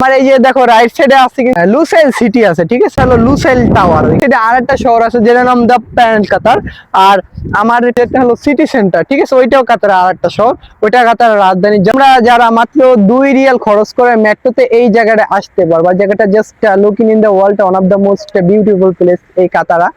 আমার এই যে দেখো রাইট সাইডে আছে লুসাইল সিটি আছে, ঠিক আছে, হলো লুসাইল টাওয়ার। এখানে আরেকটা শহর আছে যেটার নাম দা প্যারেন্ট কাতার। আর আমার এটা হলো সিটি সেন্টার, ঠিক আছে, ওইটাও কাতার আরেকটা শহর, ওইটা কাতার রাজধানী। আমরা যারা মাত্র 2 রিয়াল খরচ করে মেট্রোতে এই জায়গাটা আসতে পারবা, জায়গাটা just looking in the world, one of the most beautiful place এই কাতারা।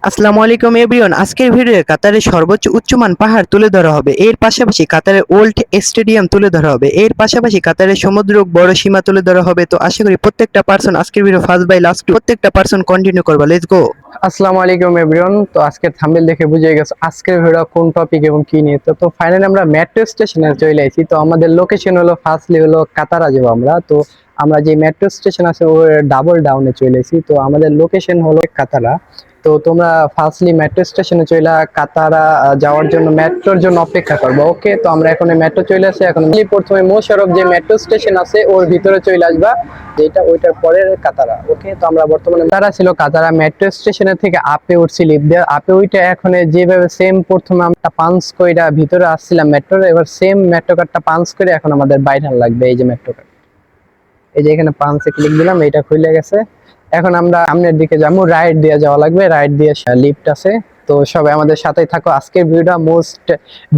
আসসালামু আলাইকুম এভরিওয়ান। আজকের ভিডিওয়ে কাতারের সর্বোচ্চ উচ্চমান পাহাড় তুলে ধরা হবে, এর পাশাপাশি কাতারের ওল্ড স্টেডিয়াম তুলে ধরা হবে, এর পাশাপাশি কাতারের সমুদ্র বড় সীমা তুলে ধরা হবে। তো আশা করি প্রত্যেকটা পার্সন আজকের ভিডিও ফার্স্ট বাই লাস্ট প্রত্যেকটা পার্সন কন্টিনিউ করবা। Let's go. আসসালামু আলাইকুম এভরিওয়ান। তো আজকের থাম্বনেল দেখে বুঝে গেছে আজকের ভিডিও কোন টপিক এবং কি নিয়ে। তো ফাইনালি আমরা মেট্রো স্টেশনে চলে আসি। তো আমাদের লোকেশন হলো ফার্স্টলি হলো কাতারা যাবো আমরা। তো আমরা যে মেট্রো স্টেশন আছে ওর ডাবল ডাউনে চলে এসেছি। তো আমাদের লোকেশন হলো কাতারা। তো তোমরা ফার্স্টলি মেট্রো স্টেশনে চলে কাতারা যাওয়ার জন্য মেট্রোর জন্য অপেক্ষা করবো। ওকে, তো আমরা এখন মেট্রো চলে আসি। এখন প্রথমে মোশাররফ যে মেট্রো স্টেশন আছে ওর ভিতরে চলে আসবা, যেটা ওইটার পরে কাতারা। ওকে, তো আমরা বর্তমানে কাতারা ছিল, কাতারা মেট্রো স্টেশনের থেকে আপে উঠছি লিফট দিয়ে। আপে উঠে এখন যেভাবে সেম প্রথমে আমরা পাঞ্চ কইরা ভিতরে আসছিলাম মেট্রোর, এবার সেম মেট্রো কার্ডটা পাঞ্চ করে এখন আমাদের বাইরে লাগবে। এই যে মেট্রো কার্ড, এই যে এখানে পাঞ্চে ক্লিক দিলাম, এটা খুলে গেছে। এখন আমরা সামনের দিকে যাবো, রাইট দিয়ে যাওয়া লাগবে, রাইট দিয়ে লিফট আছে। তো সবাই আমাদের সাথেই থাকো। আজকের ভিডিওটা মোস্ট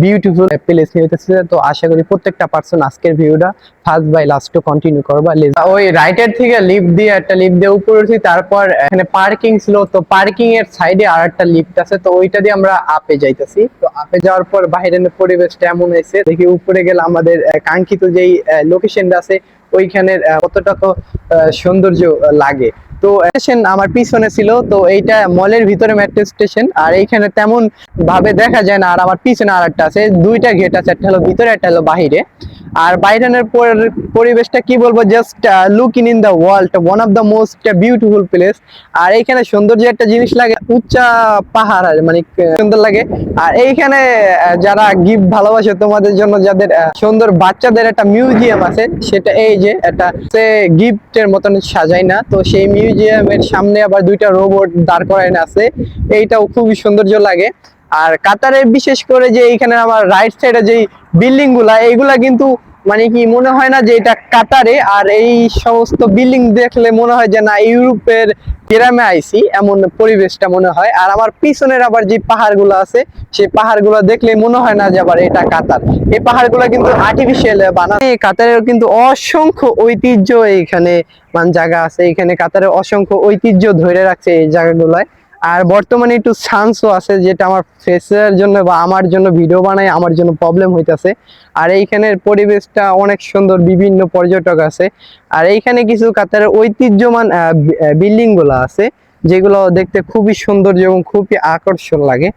বিউটিফুল প্লেস নিয়ে হইতেছে। তো আশা করি প্রত্যেকটা পার্সন আজকের ভিডিওটা ফার্স্ট বাই লাস্ট কন্টিনিউ করবা। ওই রাইটের থেকে লিফট দিয়ে একটা লিফট দিয়ে উপরে উঠছি, তারপর এখানে পার্কিং ছিল। তো পার্কিং এর সাইডে আর একটা লিফট আছে, তো ওইটা দিয়ে আমরা আপে যাইতেছি। তো আপে যাওয়ার পর বাইরের পরিবেশটা এমন হয়েছে, দেখি উপরে গেলে আমাদের কাঙ্ক্ষিত যেই লোকেশনটা আছে ওইখানের কতটা তো সৌন্দর্য লাগে। তো স্টেশন আমার পিছনে ছিল, তো এইটা মলের ভিতরে মেট্রো স্টেশন, আর এইখানে তেমন ভাবে দেখা যায় না। আর আমার পিছনে আর একটা আছে, দুইটা গেট আছে, একটা হলো ভিতরে একটা হলো বাহিরে। আর বাইরের পরিবেশটা কি বলবো, just looking in the world, one of the most beautiful place. আর এইখানে সৌন্দর্য একটা জিনিস লাগে, উচ্চা পাহাড় মানে সুন্দর লাগে। আর এইখানে যারা গিফট ভালোবাসে তোমাদের জন্য, যাদের সুন্দর বাচ্চাদের একটা মিউজিয়াম আছে, সেটা এই যে একটা গিফটের মতন সাজাই না, তো সেই মিউজিয়ামের সামনে আবার দুইটা রোবট দাঁড় করানো আছে, এইটাও খুবই সৌন্দর্য লাগে। আর কাতারে বিশেষ করে যে এইখানে আমার রাইট সাইডে যে বিল্ডিং গুলা, এইগুলা কিন্তু মানে কি মনে হয় না যে এটা কাতারে। আর এই সমস্ত বিল্ডিং দেখলে মনে হয় যে না ইউরোপের গ্রামে আইছি, এমন পরিবেশটা মনে হয়। আর আমার পিছনের আবার যে পাহাড়গুলো আছে, সেই পাহাড়গুলো দেখলে মনে হয় না যে আবার এটা কাতার। এই পাহাড়গুলো কিন্তু আর্টিফিশিয়াল বানানো। কাতারের কিন্তু অসংখ্য ঐতিহ্য এইখানে জায়গা আছে, এখানে কাতারের অসংখ্য ঐতিহ্য ধরে রাখছে এই জায়গাগুলোয়। আর বর্তমানে একটু চান্সও আছে, যেটা আমার ফেসের জন্য বা আমার জন্য ভিডিও বানাই আমার জন্য প্রবলেম হইতাছে। আর এইখানের পরিবেশটা অনেক সুন্দর, বিভিন্ন পর্যটক আছে। আর এইখানে কিছু কাতারের ঐতিহ্যমান বিল্ডিং গুলো আছে, যেগুলো দেখতে খুবই সুন্দর এবং খুবই আকর্ষণ লাগে।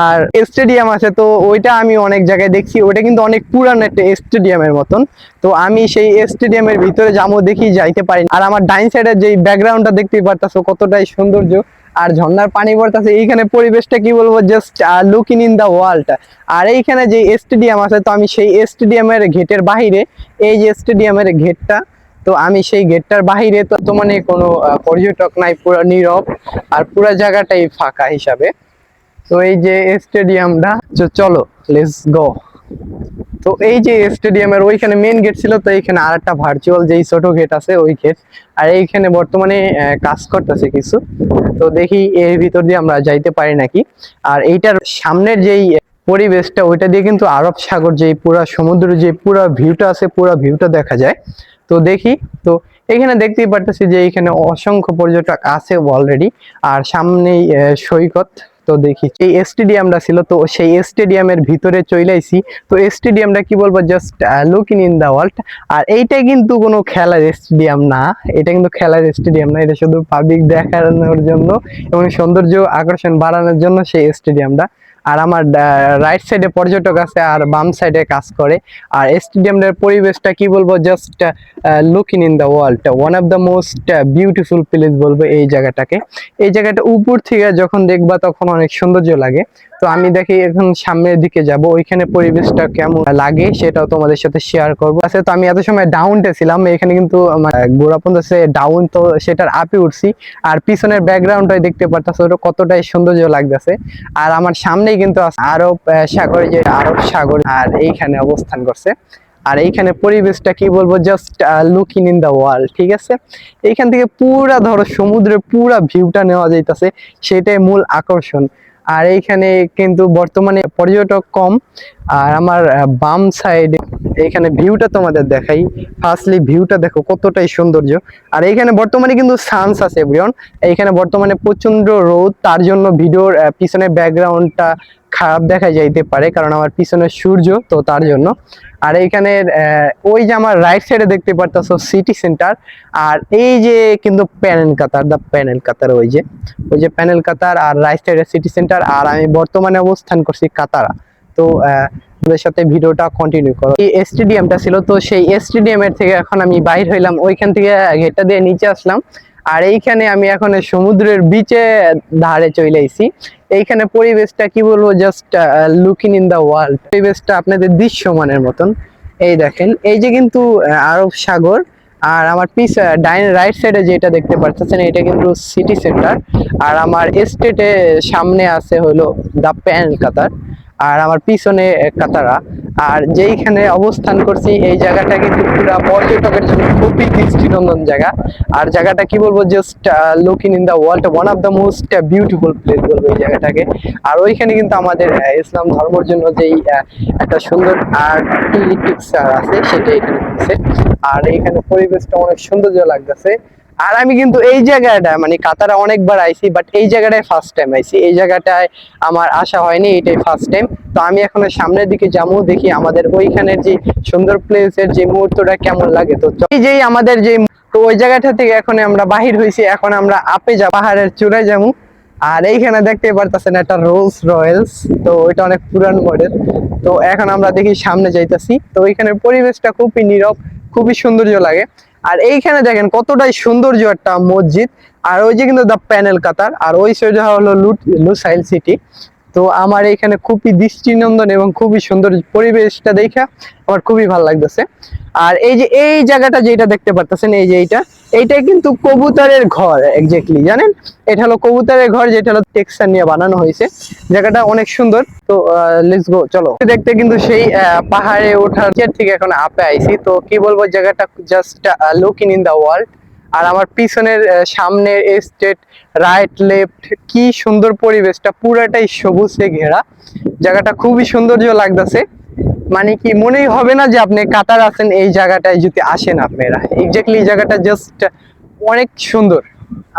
আর স্টেডিয়াম আছে, তো ওইটা আমি অনেক জায়গায় দেখছি, ওইটা কিন্তু অনেক পুরান একটা স্টেডিয়ামের মতন। তো আমি সেই স্টেডিয়ামের ভিতরে যাবো, দেখি যাইতে পারি। আর আমার ডাইন সাইডের যে ব্যাকগ্রাউন্ডটা দেখতেই পারতাছো কতটাই সৌন্দর্য, আর ঝর্ণার পানি পড়তেছে। এইখানে পরিবেশটা কি বলবো, just looking in the world. আর এইখানে যে স্টেডিয়াম আছে, তো আমি সেই স্টেডিয়ামের গেটের বাহিরে, এই যে স্টেডিয়ামের গেটটা, তো আমি সেই গেটটার বাহিরে, তো মানে কোনো পর্যটক নাই, পুরো নীরব, আর পুরো জায়গাটাই ফাঁকা হিসাবে। তো এই যে স্টেডিয়ামটা, চলো লেটস গো। তো এই যে স্টেডিয়ামের ওইখানে মেন গেট ছিল, তো এইখানে আর একটা ভার্চুয়াল যেই ছোট গেট আছে ওই গেট। আর এইখানে বর্তমানে কাজ করতেছে কিছু, তো দেখি এর ভিতর দিয়ে আমরা যাইতে পারি নাকি। আর এইটার সামনের যেই পরিবেশটা, ওইটা দিয়ে কিন্তু আরব সাগর, যে পুরা সমুদ্র যে পুরা ভিউটা আছে, পুরা ভিউটা দেখা যায়। তো দেখি, তো এখানে দেখতেই পারতেছি যে এখানে অসংখ্য পর্যটক আছে অলরেডি। আর সামনেই সৈকত। তো দেখি এই স্টেডিয়ামটা ছিল, তো সেই স্টেডিয়ামের ভিতরে চলে আইছি। তো স্টেডিয়ামটা কি বলবো, just looking in the world. আর এইটা কিন্তু কোনো খেলার স্টেডিয়াম না, এটা কিন্তু খেলার স্টেডিয়াম না, এটা শুধু পাবলিক দেখানোর জন্য এবং সৌন্দর্য আকর্ষণ বাড়ানোর জন্য সেই স্টেডিয়ামটা। আর আমার রাইট সাইডে পর্যটক আছে, আর বাম সাইডে কাজ করে। আর স্টেডিয়ামের পরিবেশটা কি বলবো, just looking in the world, one of the most beautiful place বলবো এই জায়গাটাকে। এই জায়গাটা উপর থেকে যখন দেখবা তখন অনেক সৌন্দর্য লাগে। তো আমি দেখি এখন সামনের দিকে যাব, ওইখানে পরিবেশটা কেমন লাগে সেটাও তোমাদের সাথে শেয়ার করবো। আচ্ছা, তো আমি এত সময় ডাউনটে ছিলাম, এখানে কিন্তু গোড়াপন আছে ডাউন, তো সেটার আপে উঠছি। আর পিছনের ব্যাকগ্রাউন্ডটা দেখতে পারতেছো ওটা কতটাই সৌন্দর্য লাগতেছে। আর আমার সামনেই কিন্তু আরব সাগর, যে আরব সাগর আর এইখানে অবস্থান করছে। আর এইখানে পরিবেশটা কি বলবো, just looking in the world, ঠিক আছে। এইখান থেকে পুরা ধরো সমুদ্রের পুরা ভিউটা নেওয়া যাইতাছে, সেটাই মূল আকর্ষণ। আর এইখানে কিন্তু বর্তমানে পর্যটক কম। আর আমার বাম সাইডে এইখানে ভিউটা তোমাদের দেখাই। ফার্স্টলি ভিউটা দেখো কতটাই সৌন্দর্য। আর এইখানে বর্তমানে কিন্তু সানস আছে এভরিওয়ান। এইখানে বর্তমানে প্রচন্ড রোদ, তার জন্য ভিডিওর পিছনে ব্যাকগ্রাউন্ডটা খারাপ দেখা যাইতে পারে, কারণ আমার পিছনে সূর্য, তো তার জন্য। আর এইখানে ওই যে আমার রাইট সাইডে দেখতে পারতেছো সিটি সেন্টার। আর এই যে কিন্তু প্যানেল কাতার, দা প্যানেল কাতার, ওই যে প্যানেল কাতার, আর রাইট সাইডে সিটি সেন্টার। আর আমি বর্তমানে অবস্থান করছি কাতারা। তো ওদের সাথে ভিডিওটা কন্টিনিউ করো। এই স্টেডিয়ামটা ছিল, তো সেই স্টেডিয়ামের থেকে এখন আমি বাইর হইলাম, ওইখান থেকে গেটটা দিয়ে নিচে আসলাম। আর এইখানে আমি এখন সমুদ্রের বিচে ধারে চলে আইছি। এইখানে পরিবেশটা কি বলবো, just looking in the world. পরিবেশটা আপনাদের দৃশ্যমানের মতন। এই দেখেন, এই যে কিন্তু আরব সাগর। আর আমার রাইট সাইডে যেটা দেখতে পাচ্ছেন, এটা কিন্তু সিটি সেন্টার। আর আমার এস্টেটে সামনে আছে হলো দা প্যানেল কাতার, আর আমার পিছনে কাতারা। আর যেইখানে অবস্থান করছি এই জায়গাটা কিন্তু পুরো পর্যটকের জন্য খুবই দৃষ্টিনন্দন জায়গা। আর জায়গাটা কি বলবো, just looking in the world, one of the most beautiful place বলবো এই জায়গাটাকে। আর ওইখানে কিন্তু আমাদের ইসলাম ধর্মের জন্য যেই একটা সুন্দর আর্কিটেকচার আছে সেটা এখানে আছে। আর এইখানে পরিবেশটা অনেক সৌন্দর্য লাগতেছে। আর আমি কিন্তু এই জায়গাটা মানে কাতারা অনেকবার আইছি, বাট এই জায়গাটায় ফার্স্ট টাইম আইছি। এই জায়গাটায় আমার আসা হয়নি, এটাই ফার্স্ট টাইম। তো আমি এখন সামনের দিকে যাবো, দেখি আমাদের ওইখানের যে সুন্দর প্লেসের যে মুহূর্তটা কেমন লাগে। তো এই যে আমাদের যে, তো ওই জায়গাটা থেকে এখন আমরা বাহির হয়েছি, এখন আমরা আপে যাব, পাহাড়ের চূড়ায় যাবো। আর এইখানে দেখতে পারতেছেন একটা রোলস রয়েলস, তো ওইটা অনেক পুরান মডেল। তো এখন আমরা দেখি সামনে যাইতাছি। তো ওইখানের পরিবেশটা খুবই নীরব, খুবই সৌন্দর্য লাগে। আর এইখানে দেখেন কতটাই সৌন্দর্য একটা মসজিদ। আর ওই যে কিন্তু দা প্যানেল কাতার, আর ওই সাইডে হলো লুসাইল সিটি। তো আমার এখানে খুবই দৃষ্টিনন্দন এবং খুবই সুন্দর পরিবেশটা দেখা আমার খুবই ভালো লাগতেছে। আর এই যে এই জায়গাটা যেটা দেখতে পারতেছেন, এই যে এইটা কিন্তু কবুতরের ঘর এক্স্যাক্টলি, জানেন? এটা হলো কবুতরের ঘর, যেটা হলো টেক্সচার নিয়ে বানানো হয়েছে। জায়গাটা অনেক সুন্দর। তো লেটস গো, চলো দেখতে। কিন্তু সেই পাহাড়ে ওঠার থেকে এখন আপে আইছি। তো কি বলবো, জায়গাটা just looking in the world. আর আমার পিছনের সামনের স্টেট, রাইট লেফট, কি সুন্দর পরিবেশটা, পুরাটাই সবুজে ঘেরা। জায়গাটা খুবই সৌন্দর্য লাগতেছে। মানে কি মনেই হবে না যে আপনি কাতার আছেন এই জায়গাটায় যদি আসেন আপনারা। এক্স্যাক্টলি এই জায়গাটা জাস্ট অনেক সুন্দর।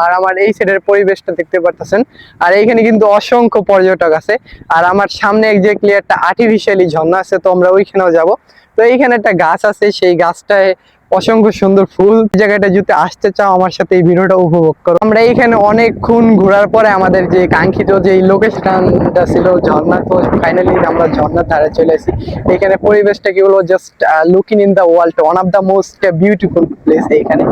আর আমার এই সাইডের পরিবেশটা দেখতে পারতেছেন। আর এইখানে কিন্তু অসংখ্য পর্যটক আছে। আর আমার সামনে এক্স্যাক্টলি একটা আর্টিফিশিয়ালি ঝর্ণা আছে, তো আমরা ওইখানেও যাব। তো এইখানে একটা গাছ আছে, সেই গাছটায় অসংখ্য সুন্দর ফুল। জায়গাটা যদি আসতে চাও আমার সাথে এই ভিডিওটা উপভোগ করো। আমরা এইখানে অনেকক্ষণ ঘোরার পরে আমাদের যে কাঙ্ক্ষিত যে লোকেশনটা ছিল ঝর্ণা, তো ফাইনালি আমরা ঝর্ণার ধারে চলে আসি। এখানে পরিবেশটা কি হলো, just looking in the world, one of the most beautiful place. এখানে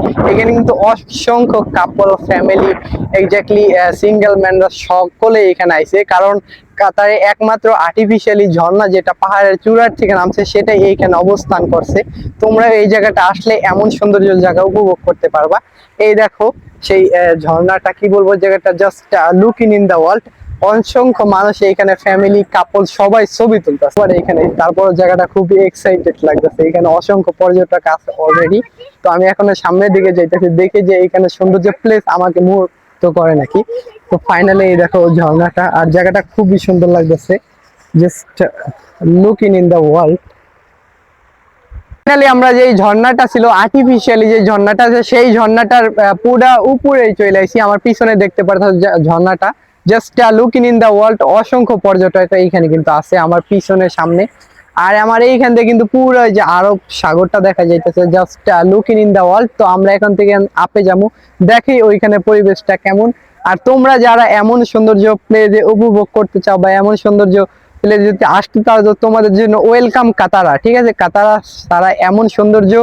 কিন্তু অসংখ্য কাপল, ফ্যামিলি, এক্স্যাক্টলি সিঙ্গেল ম্যানরা সকলে এখানে আইছে। কারণ কাতারে একমাত্র আর্টিফিশিয়ালি ঝর্ণা যেটা পাহাড়ের চূড়ার থেকে নামছে, সেটাই এইখানে অবস্থান করছে। তোমরা এই জায়গাটা আসলে এমন সৌন্দর্য জায়গা উপভোগ করতে পারবা। এই দেখো সেই ঝর্ণাটা, কি বলবো, জায়গাটা just looking in the world. অসংখ্য মানুষ এখানে, ফ্যামিলি, কাপল সবাই ছবি তুলতেছে এখানে। তারপর জায়গাটা খুবই এক্সাইটেড লাগতেছে। এখানে অসংখ্য পর্যটক আছে অলরেডি। তো আমি এখন সামনের দিকে যাইতেছি, দেখি যে এখানে সৌন্দর্য প্লেস আমাকে মুগ্ধ করে নাকি। তো ফাইনালি এই দেখো ঝর্ণাটা, আর জায়গাটা খুবই সুন্দর লাগতেছে, just looking in the world. Finally আমরা যে ঝর্ণাটা ছিল আর্টিফিশিয়ালি, যে ঝর্ণাটা আছে, সেই ঝর্ণাটার পুরা উপরে চলে আসি। আমার পিছনে দেখতে পারতাম ঝর্ণাটা, just looking in the world. অসংখ্য পর্যটক এইখানে কিন্তু আছে আমার পিছনে, সামনে। আর আমার এইখান থেকে কিন্তু পুরো যে আরব সাগরটা দেখা যাইতেছে, just looking in the world. তো আমরা এখান থেকে আপে যাবো, দেখি ওইখানে পরিবেশটা কেমন। আর তোমরা যারা এমন সৌন্দর্য প্লেসে উপভোগ করতে চাও বা এমন সৌন্দর্য প্লেস যদি আসতে চাও, তো তোমাদের জন্য ওয়েলকাম কাতারা, ঠিক আছে? কাতারা তারা এমন সৌন্দর্য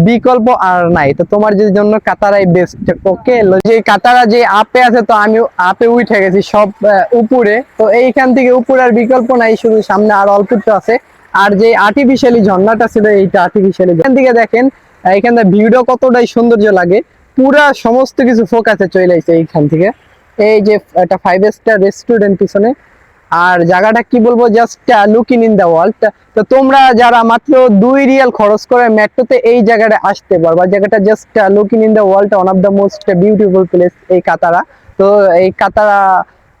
বিকল্প আর নাই। তো তোমার জন্য কাতারাই বেস্ট। ওকে, যে কাতারা যে আপে আছে, তো আমি আপে উঠে গেছি সব উপরে। তো এইখান থেকে উপরে আর বিকল্প নাই, শুধু সামনে আর অল্প একটু আছে। আর যে আর্টিফিশিয়ালি ঝর্ণাটা ছিল, এইটা আর্টিফিশিয়ালি। এখান থেকে দেখেন এখানে ভিউটা কতটাই সৌন্দর্য লাগে। পুরা সমস্ত কিছু ফোকাসে চলে আসছে এইখান থেকে। এই যে একটা 5 স্টার রেস্টুরেন্ট পিছনে, আর জায়গাটা কি বলবো, just looking in the world. তো তোমরা যারা মাত্র 2 রিয়াল খরচ করে মেট্রোতে এই জায়গাটা আসতে পারবা, জায়গাটা just looking in the world, one of the most beautiful place এই কাতারা। তো এই কাতারা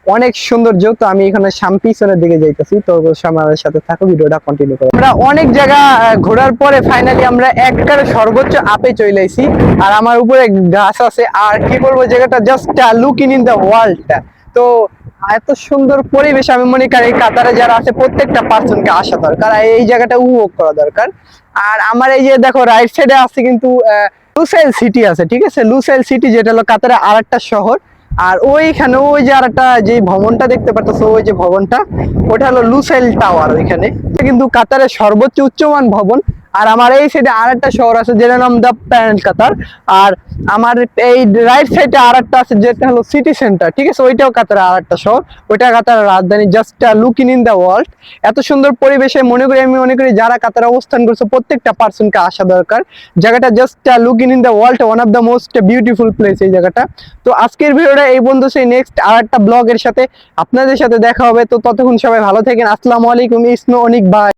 অনেক সৌন্দর্য। তো আমি এখানে পিছনের দিকে যাইতেছি, তো আমাদের সাথে থাকো, ভিডিওটা কন্টিনিউ করো। আমরা অনেক জায়গা ঘোরার পরে ফাইনালি আমরা একবারে সর্বোচ্চ আপে চলে আইছি। আর আমার উপরে গাছ আছে, আর কি বলবো, জায়গাটা just looking in the world. তো এত সুন্দর পরিবেশ, আমি মনে করি এই কাতারে যারা আছে প্রত্যেকটা পার্সনকে আসা দরকার, আর এই জায়গাটা উপভোগ করা দরকার। আর আমার এই যে দেখো রাইট সাইডে আছে কিন্তু লুসাইল সিটি আছে, ঠিক আছে, লুসাইল সিটি, যেটা হলো কাতারে আরেকটা শহর। আর ওইখানে ওই যে আরেকটা যে ভবনটা দেখতে পাচ্ছ, ওই যে ভবনটা, ওটা হলো লুসাইল টাওয়ার। ওইখানে কিন্তু কাতারের সর্বোচ্চ উচ্চমান ভবন। আর আমার এই সাইডে আরেকটা শহর আছে যেটার নাম দা প্যারেন্ট কাতার। আর আমার এই রাইট সাইডে আরেকটা আছে যেটা হলো সিটি সেন্টার, ঠিক আছে, ওইটাও কাতারের আরেকটা শহর, ওইটা কাতারের রাজধানী। Just looking in the world, এত সুন্দর পরিবেশে আমি মনে করি যারা কাতারে অবস্থান করছে প্রত্যেকটা পার্সনকে আসা দরকার। জায়গাটা just looking in the world, one of the most beautiful place এই জায়গাটা। তো আজকের ভিডিওটা এই বন্ধু, সেই নেক্সট আরেকটা ব্লগের সাথে আপনাদের সাথে দেখা হবে। তো ততক্ষণ সবাই ভালো থাকেন। আসসালামু আলাইকুম, ইসনো অনিক ভাই।